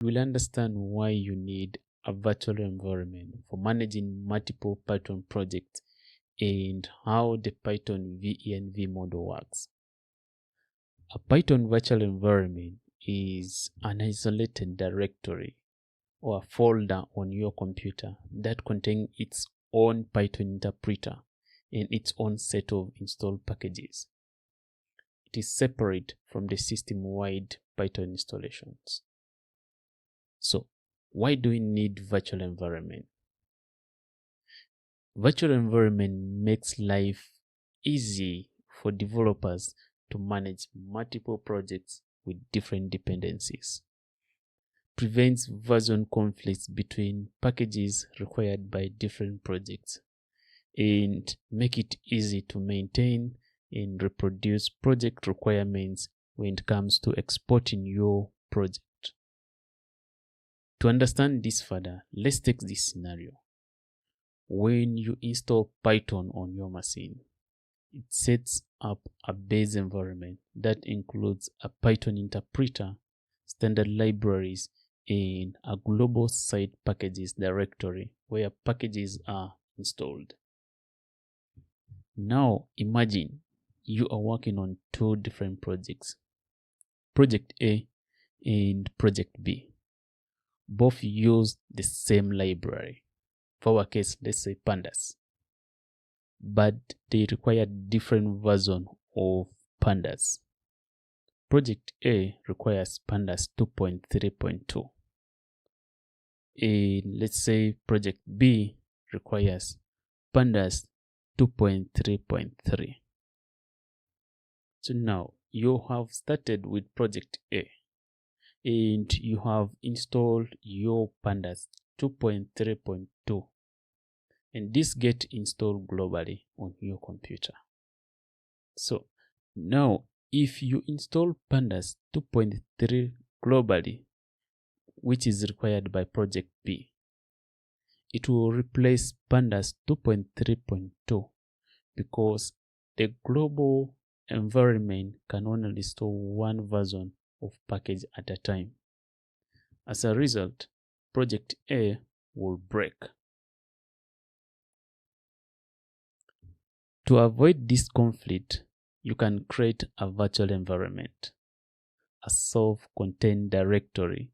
You will understand why you need a virtual environment for managing multiple Python projects and how the Python venv model works. A Python virtual environment is an isolated directory or a folder on your computer that contains its own Python interpreter and its own set of installed packages. It is separate from the system-wide Python installations. So, why do we need virtual environment? Virtual environment makes life easy for developers to manage multiple projects with different dependencies. Prevents version conflicts between packages required by different projects, and make it easy to maintain and reproduce project requirements when it comes to exporting your project. To understand this further, let's take this scenario. When you install Python on your machine, it sets up a base environment that includes a Python interpreter, standard libraries, and a global site packages directory where packages are installed. Now imagine you are working on two different projects, Project A and Project B. Both use the same library, for our case, let's say pandas, but they require different version of pandas. Project A requires pandas 2.3.2, and let's say Project B requires pandas 2.3.3. So now you have started with Project A and you have installed your pandas 2.3.2, and this get installed globally on your computer. So now if you install pandas 2.3 globally, which is required by Project B, it will replace pandas 2.3.2 because the global environment can only store one version of package at a time. As a result, Project A will break. To avoid this conflict, you can create a virtual environment, a self-contained directory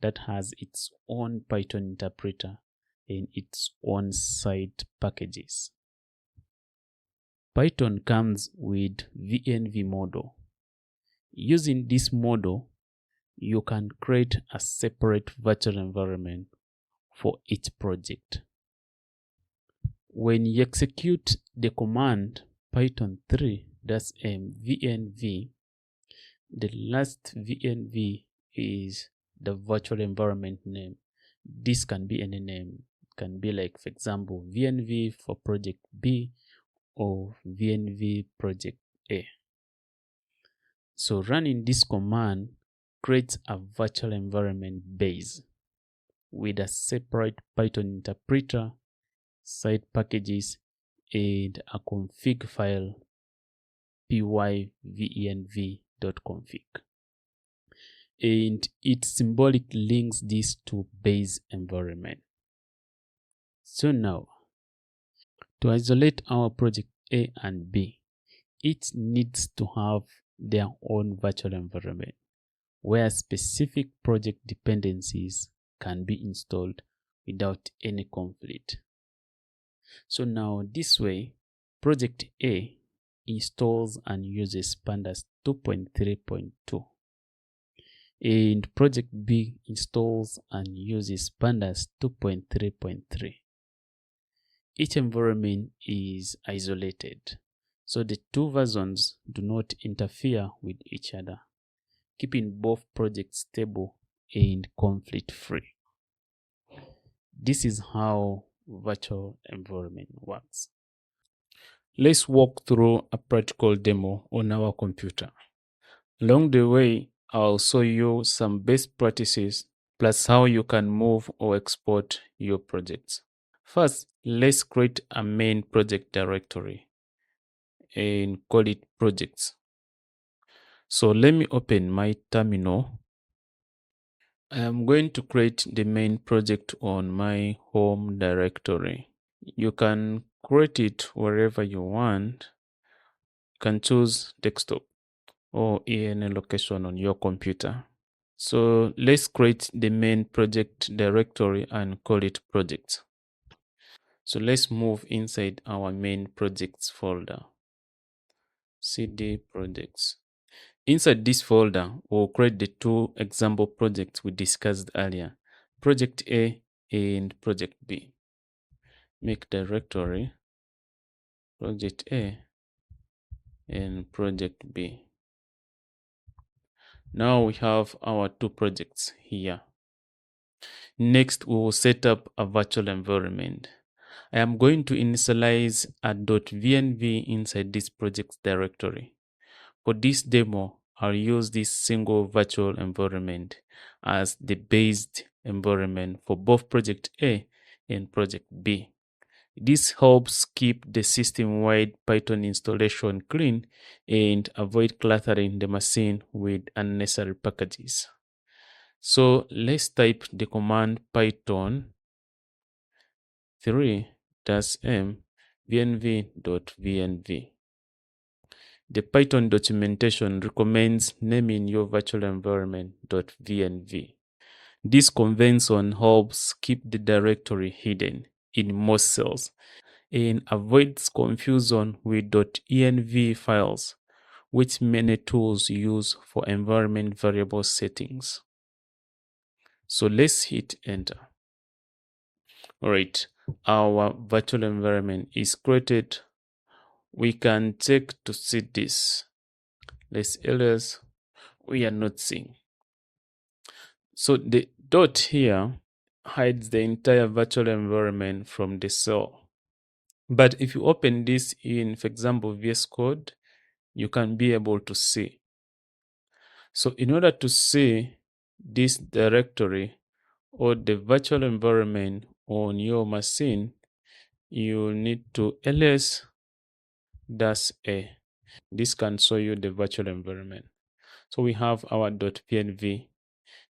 that has its own Python interpreter and its own site packages. Python comes with venv model. Using this model, you can create a separate virtual environment for each project. When you execute the command python 3 -venv, the last venv is the virtual environment name. This can be any name. It can be like, for example, venv for project B or venv project A. So running this command creates a virtual environment base with a separate Python interpreter, site packages, and a config file pyvenv.config. And it symbolically links this to base environment. So now, to isolate our project A and B, each needs to have their own virtual environment where specific project dependencies can be installed without any conflict. So now this way, Project A installs and uses pandas 2.3.2 and Project B installs and uses pandas 2.3.3. Each environment is isolated, so the two versions do not interfere with each other, keeping both projects stable and conflict-free. This is how virtual environment works. Let's walk through a practical demo on our computer. Along the way, I'll show you some best practices plus how you can move or export your projects. First, let's create a main project directory and call it projects. So let me open my terminal I am going to create the main project on my home directory. You can create it wherever you want. You can choose desktop or any location on your computer. So let's create the main project directory and call it projects. So let's move inside our main projects folder. CD projects. Inside this folder, we'll create the two example projects we discussed earlier, project A and project B. Make directory project A and project B. Now we have our two projects here. Next, we will set up a virtual environment. I am going to initialize a .venv inside this project directory. For this demo, I'll use this single virtual environment as the based environment for both project A and project B. This helps keep the system-wide Python installation clean and avoid cluttering the machine with unnecessary packages. So let's type the command python 3-m venv.venv. The Python documentation recommends naming your virtual environment .venv. This convention helps keep the directory hidden in most cells and avoids confusion with .env files, which many tools use for environment variable settings. So let's hit enter. Alright, our virtual environment is created. We can check to see this. Let's ls. We are not seeing. So the dot here hides the entire virtual environment from the cell. But if you open this in, for example, VS Code, you can be able to see. So in order to see this directory or the virtual environment on your machine, you need to ls-a. This can show you the virtual environment. So we have our .pnv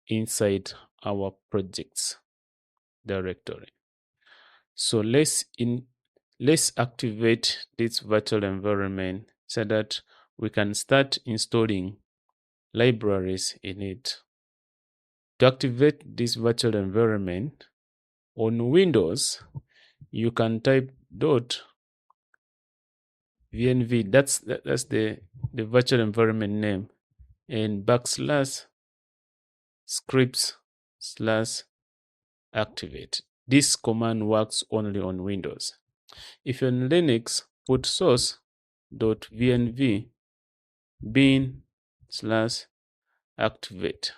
inside our projects directory. So let's activate this virtual environment so that we can start installing libraries in it. To activate this virtual environment on Windows, you can type .venv. That's the virtual environment name, and /scripts/activate. This command works only on Windows. If you're on Linux, put source.venv bin/activate.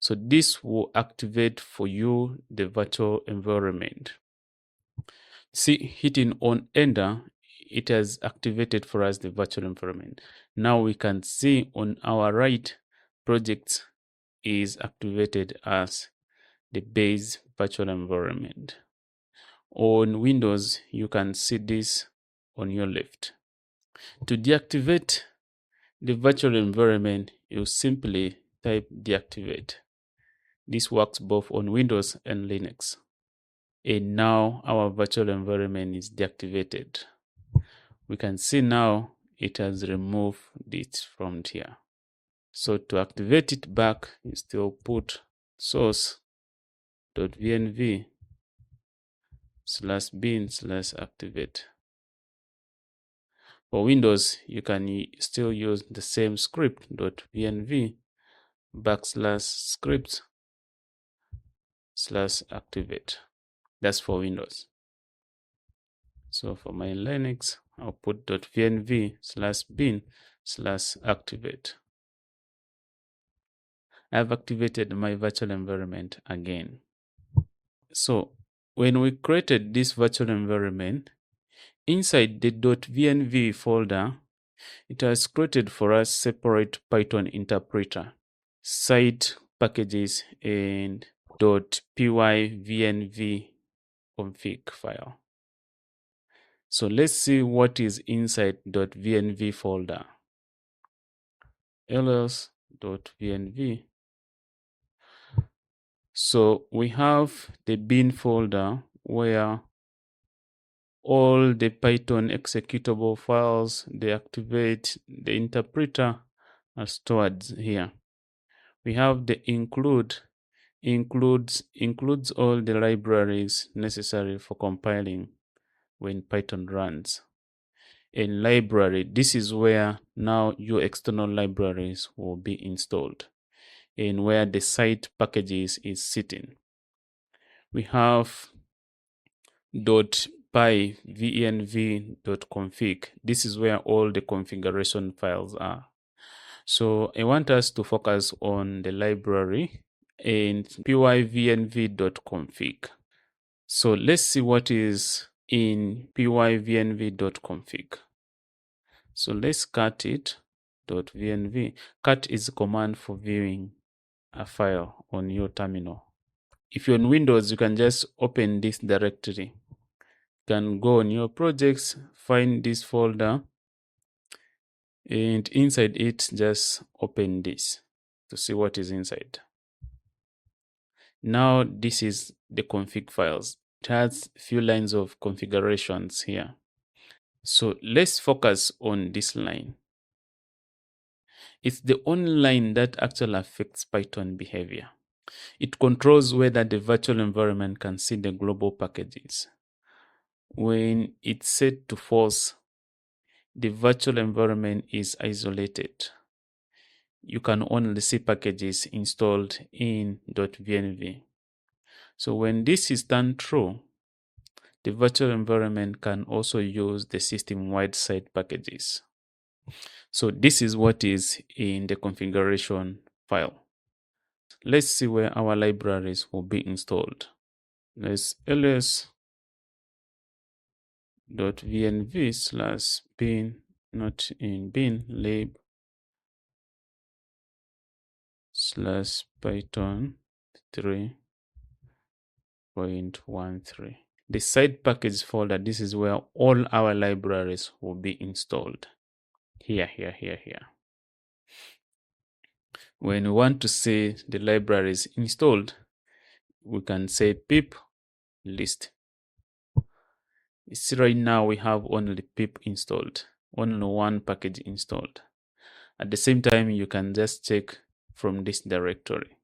So this will activate for you the virtual environment. See, hitting on enter, it has activated for us the virtual environment. Now we can see on our right, project is activated as the base virtual environment. On Windows, you can see this on your left. To deactivate the virtual environment, you simply type deactivate. This works both on Windows and Linux. And now our virtual environment is deactivated. We can see now it has removed it from here. So to activate it back, you still put source.venv/bin/activate. For Windows, you can still use the same script .venv/scripts/activate. That's for Windows. So for my Linux, I'll put .venv/bin/activate. I've activated my virtual environment again. So when we created this virtual environment, inside the .venv folder, it has created for us separate Python interpreter, site packages, and .pyvenv config file. So let's see what is inside .venv folder. ls.venv. So we have the bin folder where all the Python executable files, the Deactivate, the interpreter are stored here. We have the includes all the libraries necessary for compiling when Python runs. In library, this is where now your external libraries will be installed and where the site packages is sitting. We have .py venv.config. This is where all the configuration files are. So I want us to focus on the library and pyvenv.config. So let's see what is in pyvenv.config. So let's cut it. .venv. Cut is a command for viewing a file on your terminal. If you're on Windows, you can just open this directory. You can go on your projects, find this folder, and inside it, just open this to see what is inside. Now, this is the config files. It has a few lines of configurations here. So let's focus on this line. It's the only line that actually affects Python behavior. It controls whether the virtual environment can see the global packages. When it's set to false, the virtual environment is isolated. You can only see packages installed in .venv. So when this is done true, the virtual environment can also use the system-wide site packages. So this is what is in the configuration file. Let's see where our libraries will be installed. Let's ls.venv/bin, not in bin, lib/python 3.13. The site package folder, this is where all our libraries will be installed. Here. When we want to see the libraries installed, we can say pip list. You see right now we have only pip installed, only one package installed. At the same time, you can just check from this directory,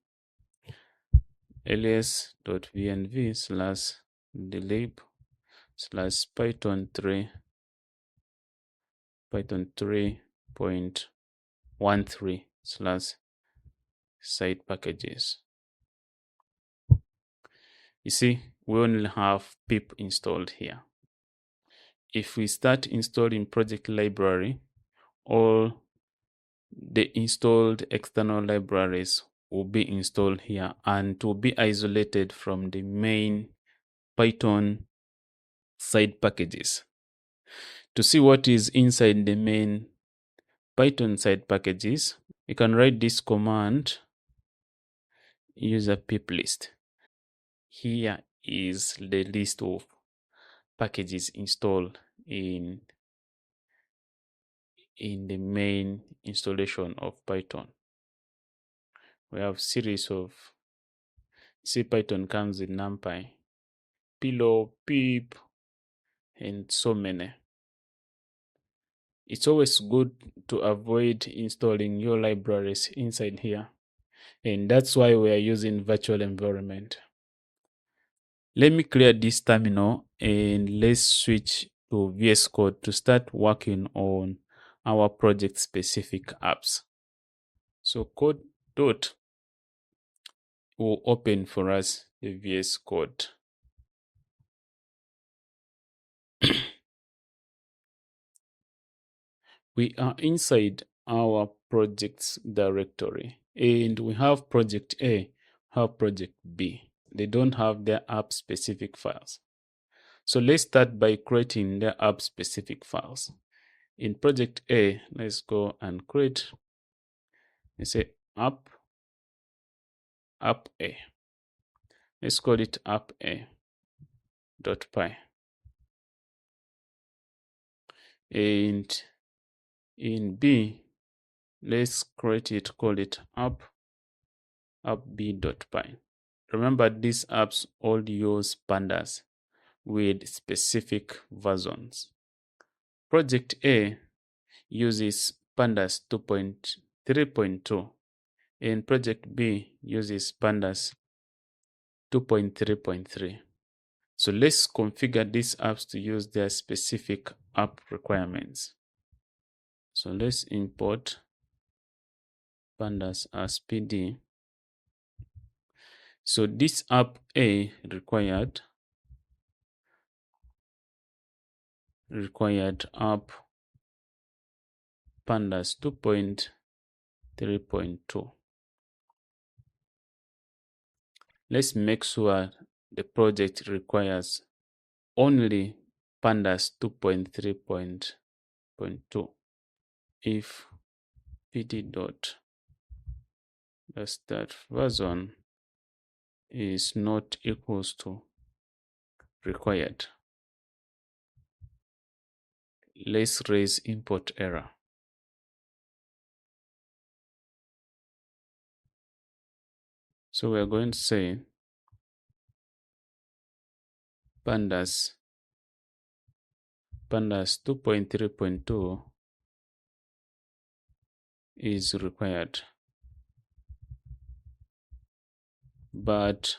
ls.venv/delib/python 3.13/site packages. You see, we only have pip installed here. If we start installing project library, all the installed external libraries will be installed here and will be isolated from the main Python side packages. To see what is inside the main Python side packages, you can write this command, use a pip list. Here is the list of packages installed in the main installation of Python. We have series of, see, Python comes with NumPy, Pillow, pip, and so many. It's always good to avoid installing your libraries inside here, and that's why we are using virtual environment. Let me clear this terminal and let's switch to VS Code to start working on our project specific apps. So code dot will open for us the VS Code. We are inside our projects directory and we have project A, have project B. They don't have their app specific files. So let's start by creating the app specific files. In project A, let's go and create, let's say app A. Let's call it app A.py. And in B, let's create it, call it app B.py. remember these apps all use pandas with specific versions. Project A uses pandas 2.3.2 and project B uses pandas 2.3.3. So let's configure these apps to use their specific app requirements. So let's import pandas as PD. So this app A required app pandas 2.3.2. Let's make sure the project requires only pandas 2.3.2. If pd dot that version is not equals to required, let's raise import error. So we're going to say pandas 2.3.2 is required, but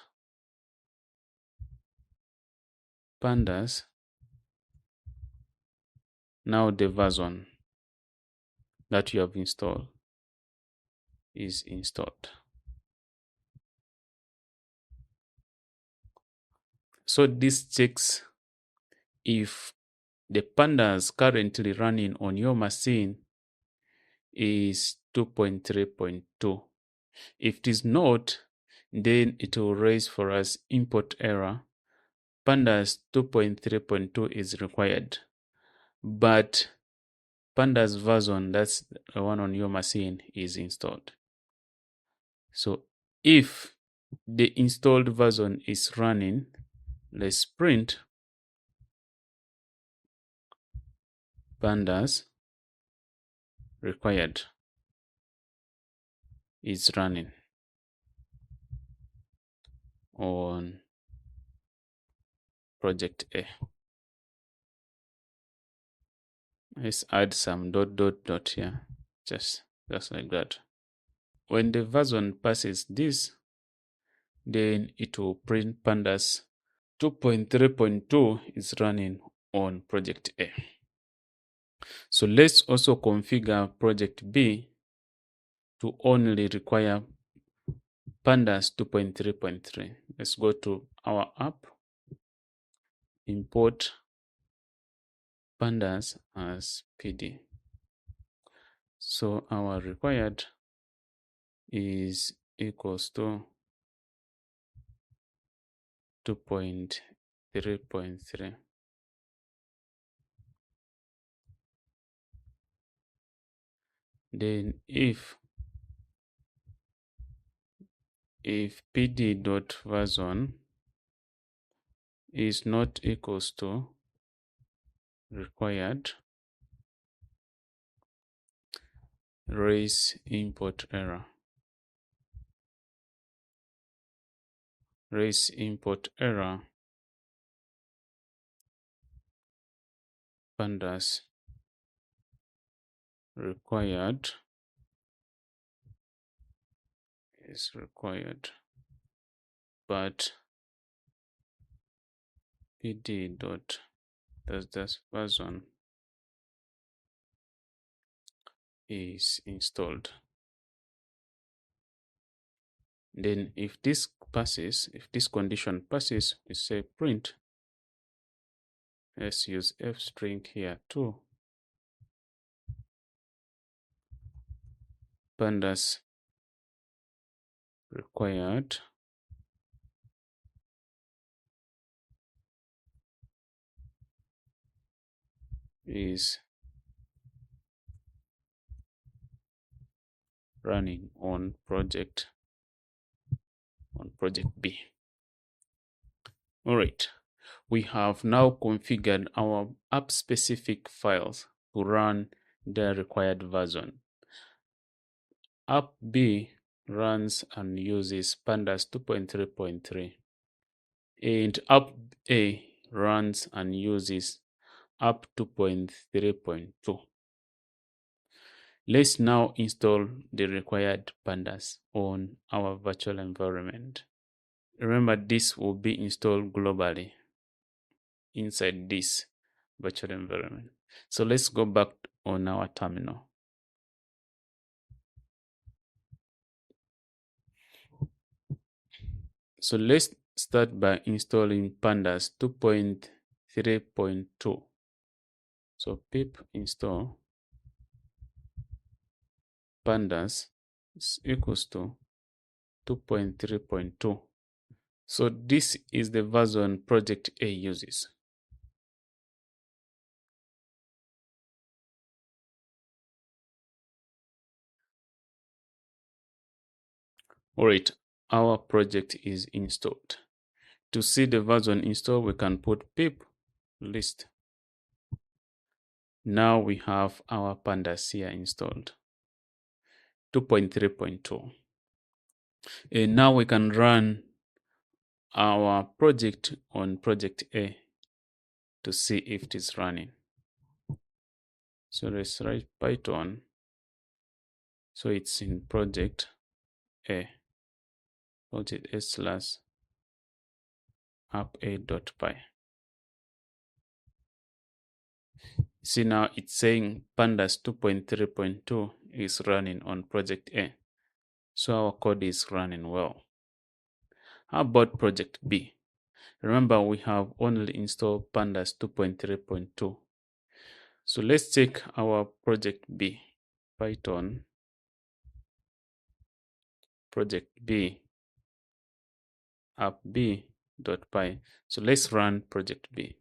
pandas, now the version that you have installed is installed. So this checks if the pandas currently running on your machine is 2.3.2. If it is not, then it will raise for us import error. Pandas 2.3.2 is required, but pandas version, that's the one on your machine, is installed. So if the installed version is running, let's print pandas required is running on project A. Let's add some dot here, just like that. When the version passes this, then it will print pandas 2.3.2 is running on project A. So let's also configure project B to only require pandas 2.3.3. Let's go to our app, import pandas as PD. So our required is equals to 2.3.3. Then if pd dot version is not equals to required, raise import error. Raise import error pandas required is required, but pd dot that version is installed. Then if this passes, if this condition passes, we say print. Let's use f string here too. Pandas required is running on project B. All right, we have now configured our app specific files to run the required version. App B runs and uses pandas 2.3.3, and app A runs and uses app 2.3.2. Let's now install the required pandas on our virtual environment. Remember, this will be installed globally inside this virtual environment. So let's go back on our terminal. So let's start by installing pandas 2.3.2. So pip install pandas is equals to 2.3.2. So this is the version project A uses. Alright, our project is installed. To see the version installed, we can put pip list. Now we have our pandas here installed, 2.3.2. And now we can run our project on project A to see if it is running. So let's write Python. So it's in project A, project A/app.a.py. See, now it's saying pandas 2.3.2 is running on project A. So our code is running well. How about project B? Remember, we have only installed pandas 2.3.2. So let's check our project B. Python project B app.b.py. So let's run project B.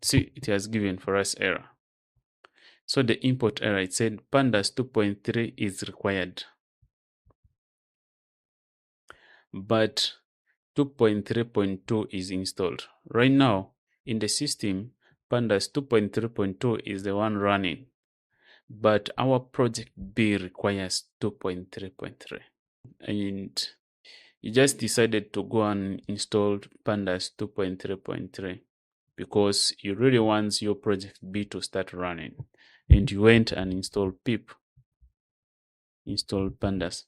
See, it has given for us error. So the import error, it said pandas 2.3 is required, but 2.3.2 is installed. Right now, in the system, pandas 2.3.2 is the one running, but our project B requires 2.3.3. And you just decided to go and install pandas 2.3.3 because you really want your project B to start running. And you went and installed pip, installed pandas,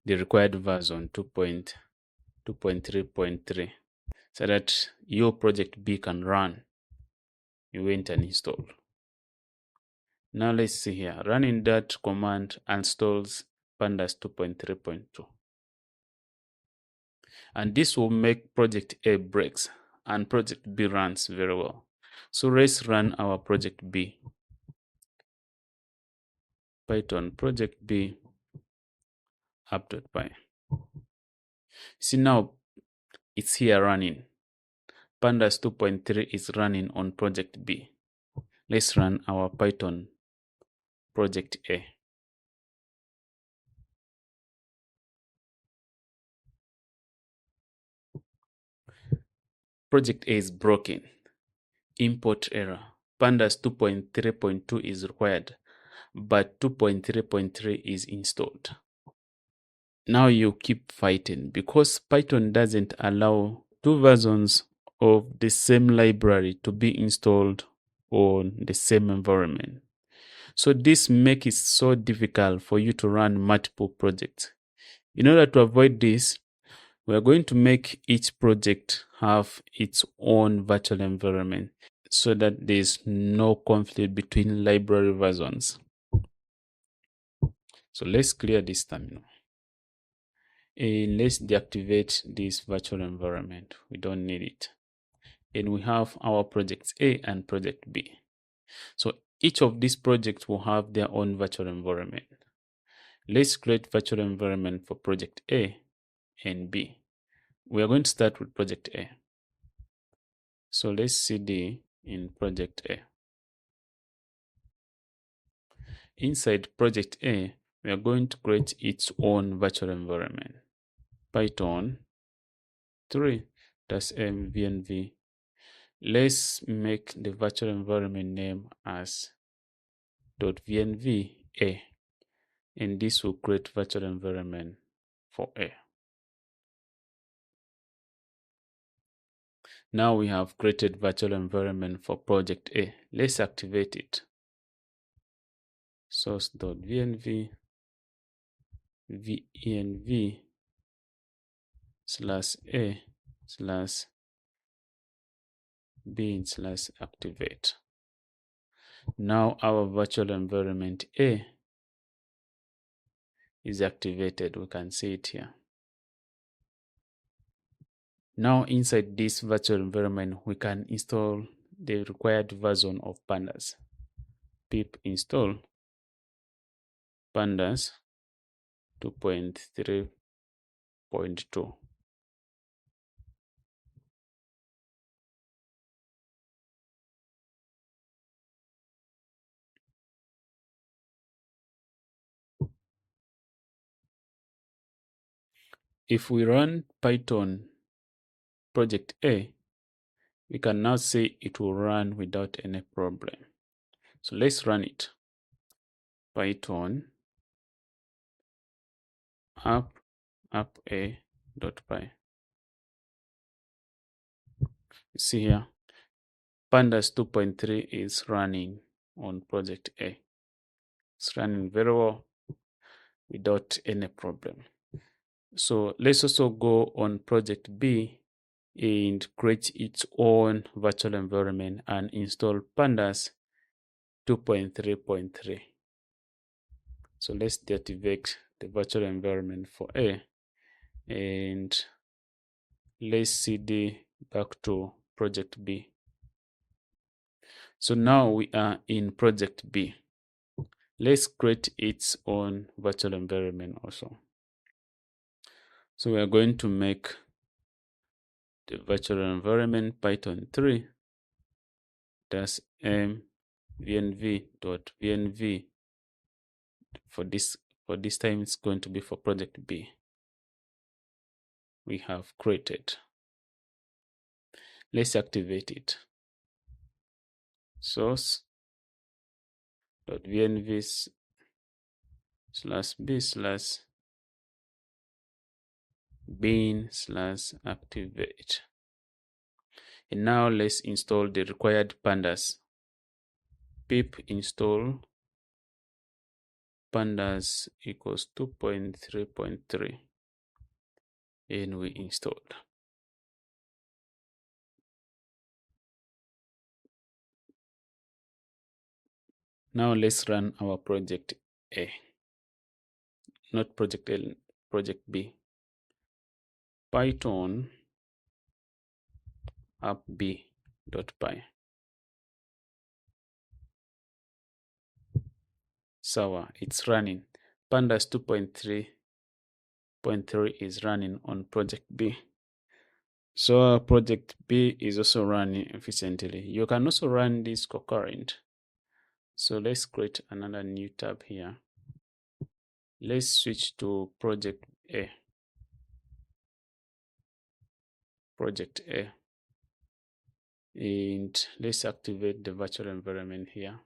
the required version 2.3.3, so that your project B can run. You went and installed. Now let's see here. Running that command installs pandas 2.3.2. And this will make project A breaks and project B runs very well. So let's run our project B. Python project B app.py. See, now it's here running. Pandas 2.3 is running on project B. Let's run our Python project A. Project A is broken. Import error. Pandas 2.3.2 is required, but 2.3.3 is installed. Now you keep fighting because Python doesn't allow two versions of the same library to be installed on the same environment. So this makes it so difficult for you to run multiple projects. In order to avoid this, we are going to make each project have its own virtual environment so that there's no conflict between library versions. So let's clear this terminal. And let's deactivate this virtual environment. We don't need it. And we have our projects A and project B. So each of these projects will have their own virtual environment. Let's create virtual environment for project A and B. We are going to start with project A. So let's cd in project A. Inside project A, we are going to create its own virtual environment. Python 3 venv. Let's make the virtual environment name as .venv a. and this will create virtual environment for A. Now we have created virtual environment for project A. Let's activate it. Source.venv venv /a /bin/activate. Now our virtual environment A is activated. We can see it here. Now inside this virtual environment, we can install the required version of pandas. Pip install pandas 2.3.2. If we run Python project A, we can now say it will run without any problem. So let's run it. Python app.a.py. You see here, pandas 2.3 is running on project A. It's running very well without any problem. So let's also go on project B and create its own virtual environment and install pandas 2.3.3. So let's deactivate the virtual environment for A and let's cd back to project B. So now we are in project B. Let's create its own virtual environment also. So we are going to make the virtual environment Python 3 dash m venv.venv. For this time it's going to be for project B. We have created. Let's activate it. Source.venv /bin/activate. And now let's install the required pandas. Pip install pandas equals 2.3.3 and we installed. Now let's run our project A, not project L, project B. Python app.b.py. So it's running. Pandas 2.3.3 is running on project B. So project B is also running efficiently. You can also run this concurrent. So let's create another new tab here. Let's switch to project A. Project A. And let's activate the virtual environment here.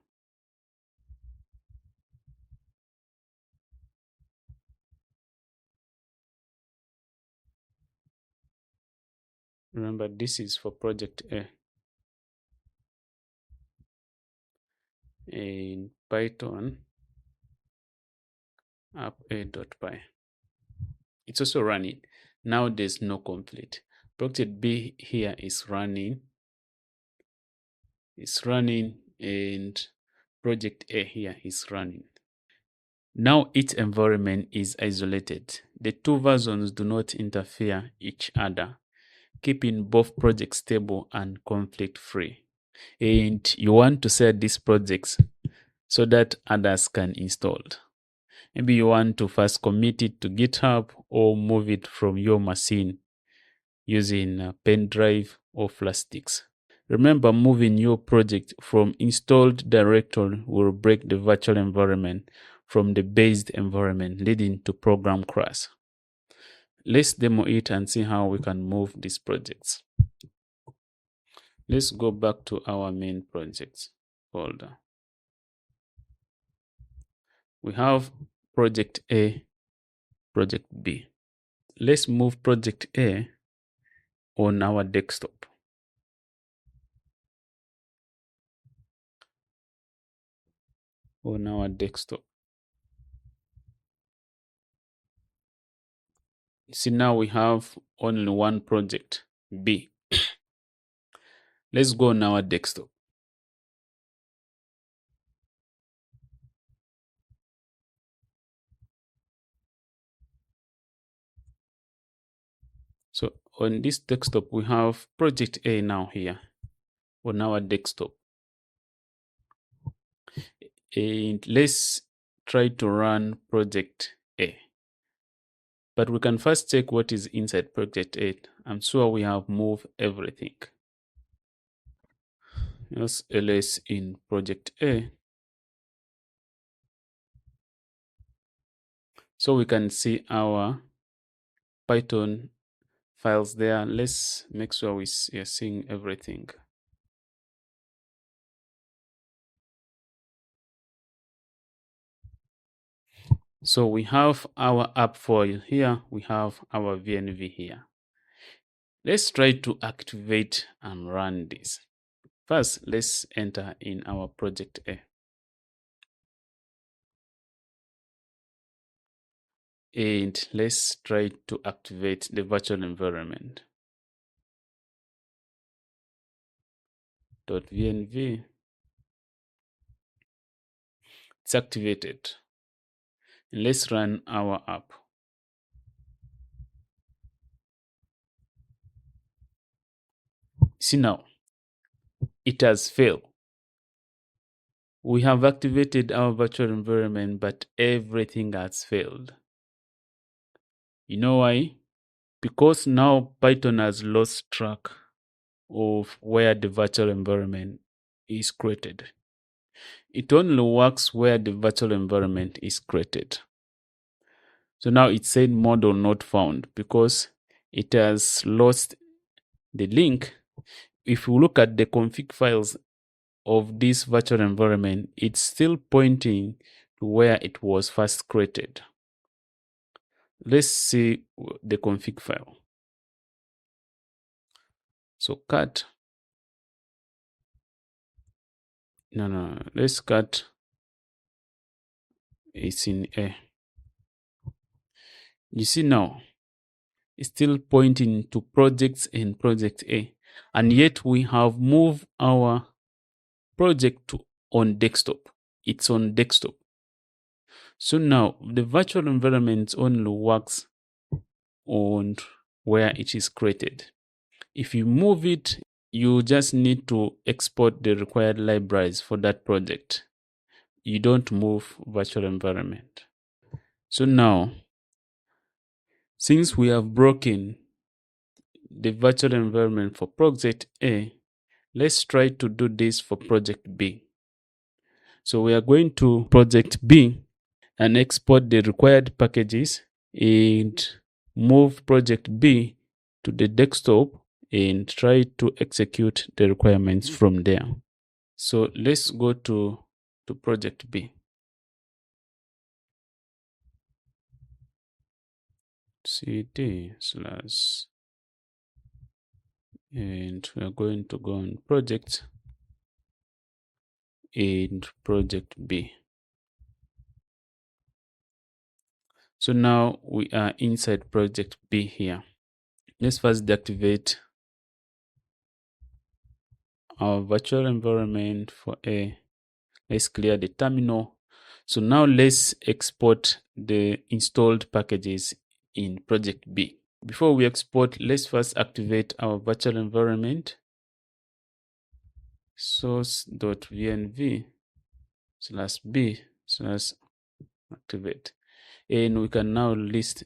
Remember, this is for project A. In Python app.a.py. It's also running. Now there's no conflict. Project B here is running. It's running and project A here is running. Now each environment is isolated. The two versions do not interfere each other, keeping both projects stable and conflict free. And you want to set these projects so that others can install. Maybe you want to first commit it to GitHub or move it from your machine using a pen drive or flash sticks. Remember, moving your project from installed directory will break the virtual environment from the based environment, leading to program crash. Let's demo it and see how we can move these projects. Let's go back to our main projects folder. We have project A, project B. Let's move project A on our desktop. On our desktop. See, now we have only one project, B. Let's go on our desktop. So on this desktop, we have project A now here on our desktop. And let's try to run project A. But we can first check what is inside project A. I'm sure we have moved everything. Yes, ls in project A. So we can see our Python files there. Let's make sure we are seeing everything. So we have our app file here. We have our venv here. Let's try to activate and run this. First, let's enter in our project A. And let's try to activate the virtual environment. .venv. It's activated. And let's run our app. See now, it has failed. We have activated our virtual environment, but everything has failed. You know why? Because now Python has lost track of where the virtual environment is created. It only works where the virtual environment is created. So now it said model not found because it has lost the link. If you look at the config files of this virtual environment, it's still pointing to where it was first created. Let's see the config file. So cat. No. Let's cat. It's in A. You see now, it's still pointing to projects in project A. And yet we have moved our project to on desktop. It's on desktop. So now the virtual environment only works on where it is created. If you move it, you just need to export the required libraries for that project. You don't move virtual environment. So now, since we have broken the virtual environment for project A, let's try to do this for project B. So we are going to project B and export the required packages and move project B to the desktop and try to execute the requirements from there. So let's go to project B. cd/ and we are going to go on project and project B. So now we are inside project B here. Let's first deactivate our virtual environment for A. Let's clear the terminal. So now let's export the installed packages in project B. Before we export, let's first activate our virtual environment. source.venv/b/activate. And we can now list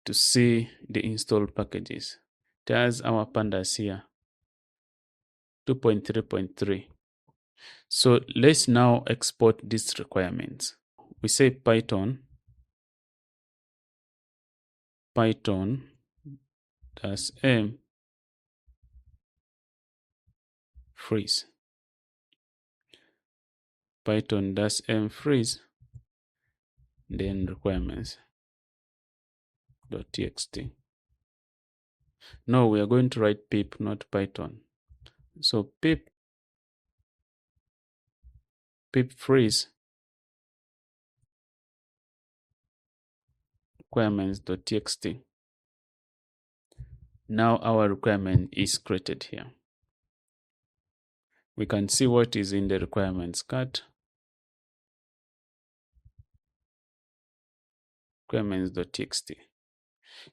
to see the installed packages. There's our pandas here, 2.3.3. So let's now export these requirements. We say Python -m freeze. Python -m freeze. then requirements.txt. No, we are going to write pip, not Python. So pip freeze requirements.txt. Now our requirement is created here. We can see what is in the requirements card. Requirements.txt.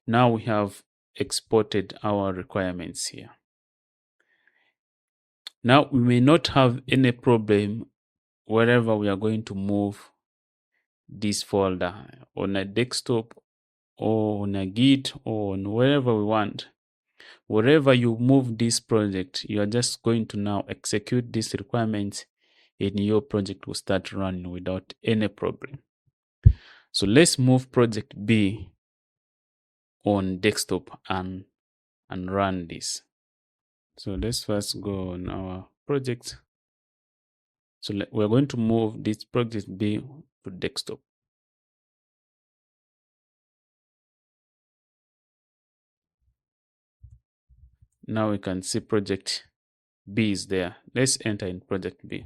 Now we have exported our requirements here. Now we may not have any problem wherever we are going to move this folder, on a desktop or on a Git or on wherever we want. Wherever you move this project, you are just going to now execute these requirements and your project will start running without any problem. So let's move project B on desktop and run this. So let's first go on our project. So we're going to move this project B to desktop. Now we can see project B is there. Let's enter in project B.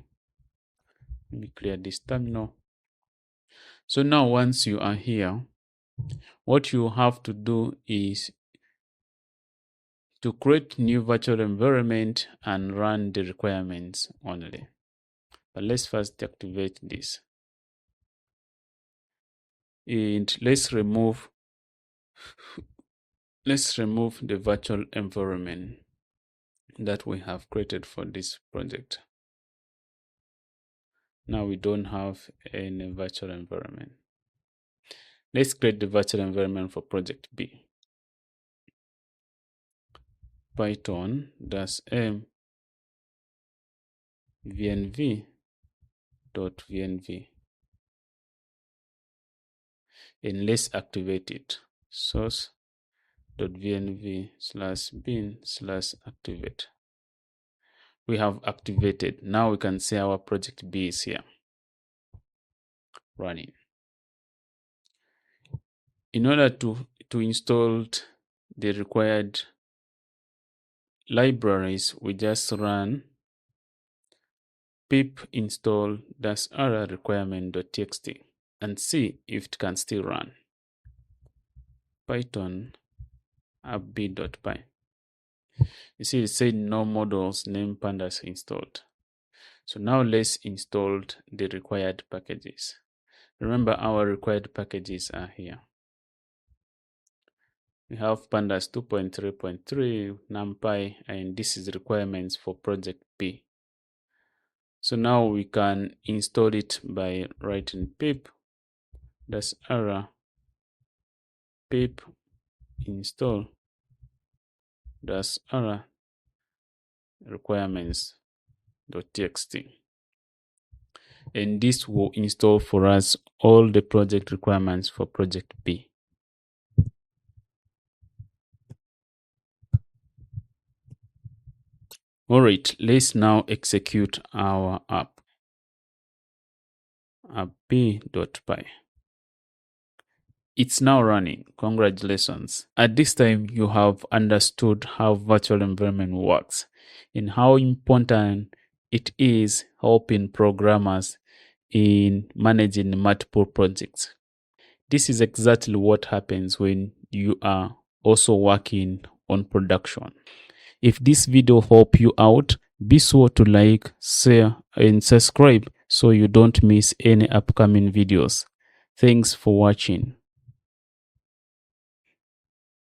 Let me clear this terminal. So now once you are here, what you have to do is to create new virtual environment and run the requirements only. But let's first deactivate this. And let's remove the virtual environment that we have created for this project. Now we don't have any virtual environment. Let's create the virtual environment for project B. Python -m venv.venv, and let's activate it. source.venv/bin/activate. We have activated. Now we can see our project B is here running. In order to install the required libraries, we just run pip install -r requirement.txt and see if it can still run. Python appb.py. You see, it said no modules name pandas installed. So now let's install the required packages. Remember, our required packages are here. We have pandas 2.3.3, numpy, and this is requirements for project B. So now we can install it by writing pip -r pip install -r requirements.txt, and this will install for us all the project requirements for project B. All right, let's now execute our app. Appb.py. It's now running. Congratulations. At this time, you have understood how virtual environment works and how important it is helping programmers in managing multiple projects. This is exactly what happens when you are also working on production. If this video helped you out, be sure to like, share, and subscribe so you don't miss any upcoming videos. Thanks for watching.